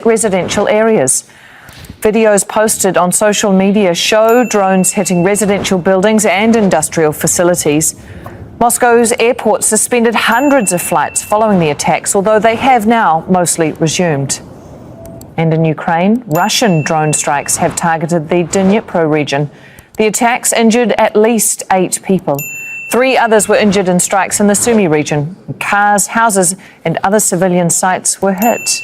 residential areas. Videos posted on social media show drones hitting residential buildings and industrial facilities. Moscow's airport suspended hundreds of flights following the attacks, although they have now mostly resumed. And in Ukraine, Russian drone strikes have targeted the Dnipro region. The attacks injured at least 8 people. 3 others were injured in strikes in the Sumy region. Cars, houses and other civilian sites were hit.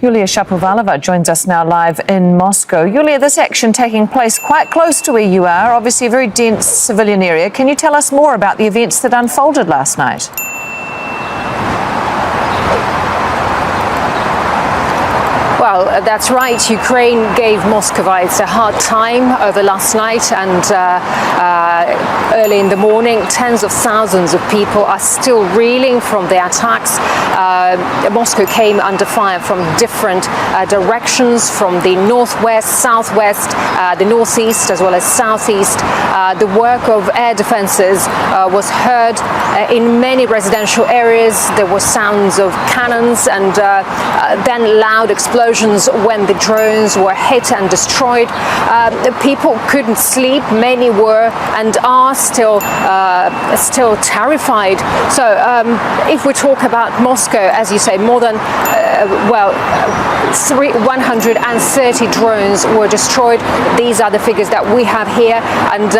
Yulia Shapovalova joins us now live in Moscow. Yulia, this action taking place quite close to where you are, obviously a very dense civilian area. Can you tell us more about the events that unfolded last night? Well, that's right. Ukraine gave Muscovites a hard time over last night, and early in the morning, tens of thousands of people are still reeling from the attacks. Moscow came under fire from different directions, from the northwest, southwest, the northeast, as well as southeast. The work of air defenses was heard in many residential areas. There were sounds of cannons and then loud explosions when the drones were hit and destroyed. People couldn't sleep. Many were and are still terrified. So if we talk about Moscow, as you say, more than 130 drones were destroyed. These are the figures that we have here. And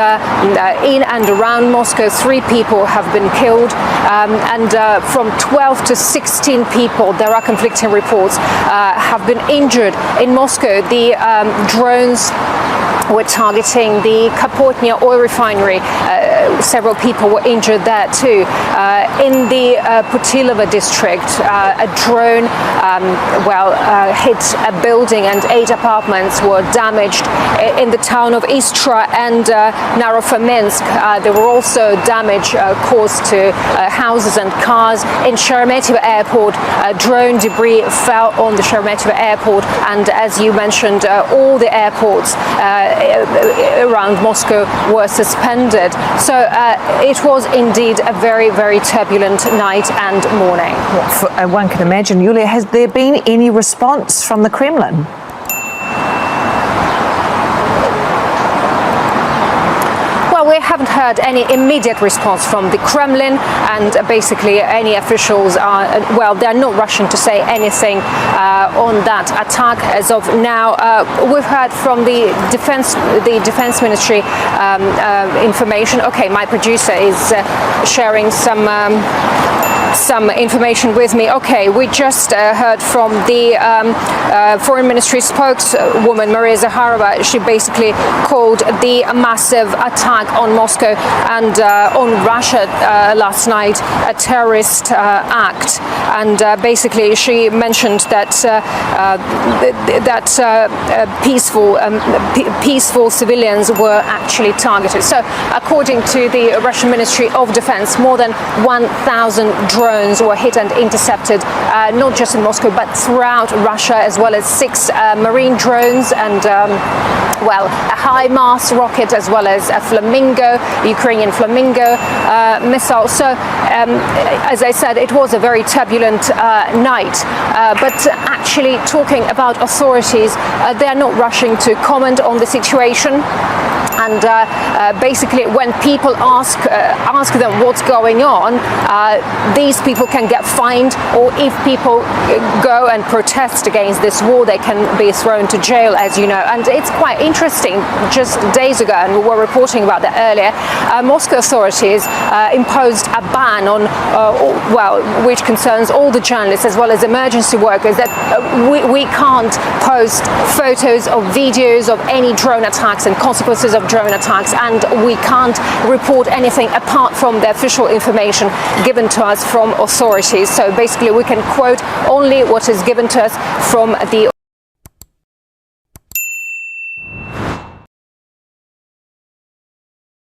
in and around Moscow, 3 people have been killed. And from 12 to 16 people, there are conflicting reports, have been injured in Moscow. The drones were targeting the Kapotnya oil refinery. Several people were injured there too. In the Putilova district, a drone hit a building and 8 apartments were damaged. In the town of Istra and Narofomensk, there were also damage caused to houses and cars. In Sheremetyevo airport, drone debris fell on the Sheremetyevo airport, and as you mentioned, all the airports around Moscow were suspended. So it was indeed a very, very turbulent night and morning. One can imagine. Yulia, has there been any response from the Kremlin? We haven't heard any immediate response from the Kremlin, and basically any officials are, they're not rushing to say anything on that attack as of now. We've heard from the defense ministry information. Okay, my producer is sharing some information with me. Okay, we just heard from the foreign ministry spokeswoman Maria Zakharova. She basically called the massive attack on Moscow and on Russia last night a terrorist act, and basically she mentioned that peaceful civilians were actually targeted. So according to the Russian Ministry of Defense, more than 1,000 drones were hit and intercepted, not just in Moscow but throughout Russia, as well as 6 marine drones and a HIMARS rocket, as well as a Ukrainian Flamingo missile. So as I said, it was a very turbulent night, but actually talking about authorities, they're not rushing to comment on the situation. And basically, when people ask them what's going on, these people can get fined, or if people go and protest against this war, they can be thrown to jail, as you know. And it's quite interesting. Just days ago, and we were reporting about that earlier, Moscow authorities imposed a ban on, which concerns all the journalists as well as emergency workers, that we can't post photos or videos of any drone attacks and consequences of drone attacks, and we can't report anything apart from the official information given to us from authorities. So basically we can quote only what is given to us from the